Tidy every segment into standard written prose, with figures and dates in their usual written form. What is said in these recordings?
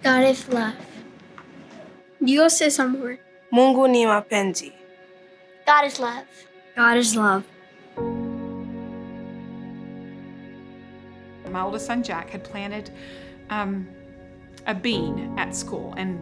God is love. Dios es amor. Mungu ni mapenzi. God is love. God is love. My oldest son, Jack, had planted a bean at school, and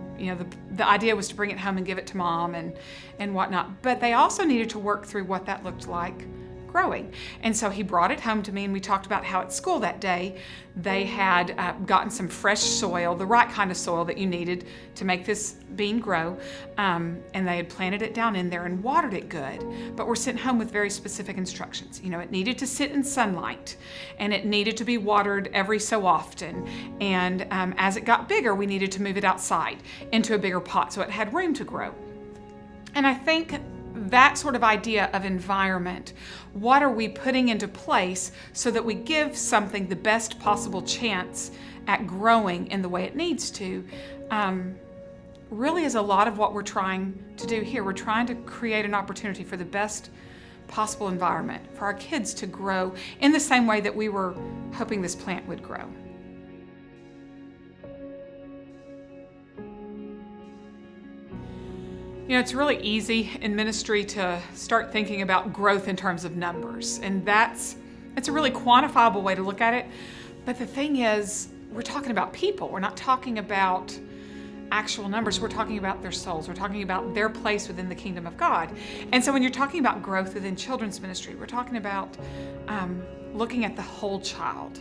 the idea was to bring it home and give it to mom and whatnot. But they also needed to work through what that looked like growing. And so he brought it home to me, and we talked about how at school that day they had gotten some fresh soil, the right kind of soil that you needed to make this bean grow, and they had planted it down in there and watered it good, but were sent home with very specific instructions. It needed to sit in sunlight, and it needed to be watered every so often, and as it got bigger, we needed to move it outside into a bigger pot so it had room to grow. And I think that sort of idea of environment, what are we putting into place so that we give something the best possible chance at growing in the way it needs to, really is a lot of what we're trying to do here. We're trying to create an opportunity for the best possible environment for our kids to grow in the same way that we were hoping this plant would grow. It's really easy in ministry to start thinking about growth in terms of numbers, and it's a really quantifiable way to look at it. But the thing is, we're talking about people. We're not talking about actual numbers. We're talking about their souls. We're talking about their place within the kingdom of God. And so when you're talking about growth within children's ministry, we're talking about looking at the whole child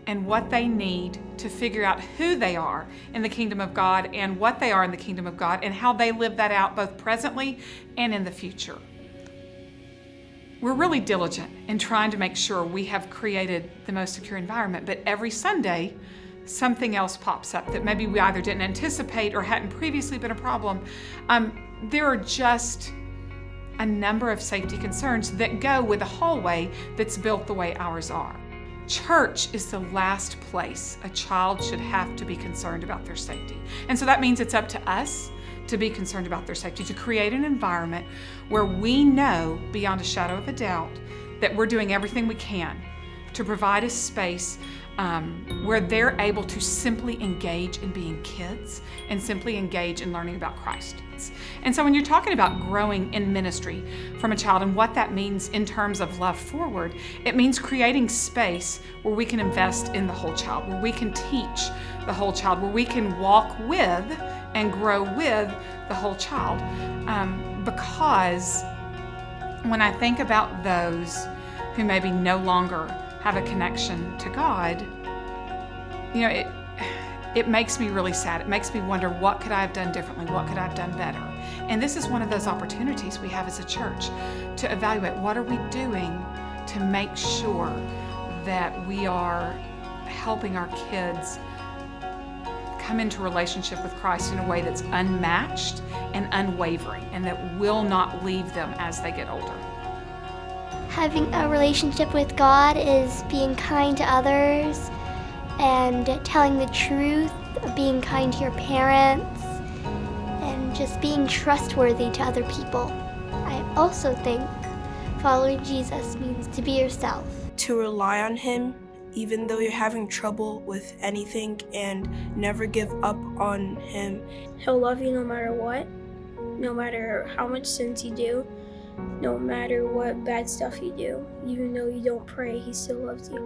and what they need to figure out who they are in the kingdom of God and what they are in the kingdom of God and how they live that out both presently and in the future. We're really diligent in trying to make sure we have created the most secure environment, but every Sunday, something else pops up that maybe we either didn't anticipate or hadn't previously been a problem. There are just a number of safety concerns that go with a hallway that's built the way ours are. Church is the last place a child should have to be concerned about their safety. And so that means it's up to us to be concerned about their safety, to create an environment where we know beyond a shadow of a doubt that we're doing everything we can to provide a space where they're able to simply engage in being kids and simply engage in learning about Christ. And so when you're talking about growing in ministry from a child and what that means in terms of love forward, it means creating space where we can invest in the whole child, where we can teach the whole child, where we can walk with and grow with the whole child. Because when I think about those who maybe no longer have a connection to God, it makes me really sad. It makes me wonder, what could I have done differently? What could I have done better? And this is one of those opportunities we have as a church to evaluate what are we doing to make sure that we are helping our kids come into relationship with Christ in a way that's unmatched and unwavering and that will not leave them as they get older. Having a relationship with God is being kind to others and telling the truth, being kind to your parents, and just being trustworthy to other people. I also think following Jesus means to be yourself. To rely on Him even though you're having trouble with anything, and never give up on Him. He'll love you no matter what, no matter how much sins you do, no matter what bad stuff you do. Even though you don't pray, He still loves you.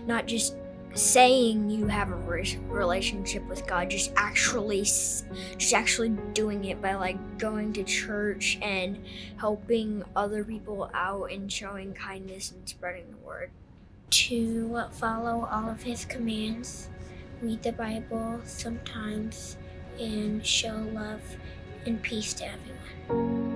Not just saying you have a relationship with God, just actually doing it by going to church and helping other people out and showing kindness and spreading the word. To follow all of His commands, read the Bible sometimes, and show love and peace to everyone.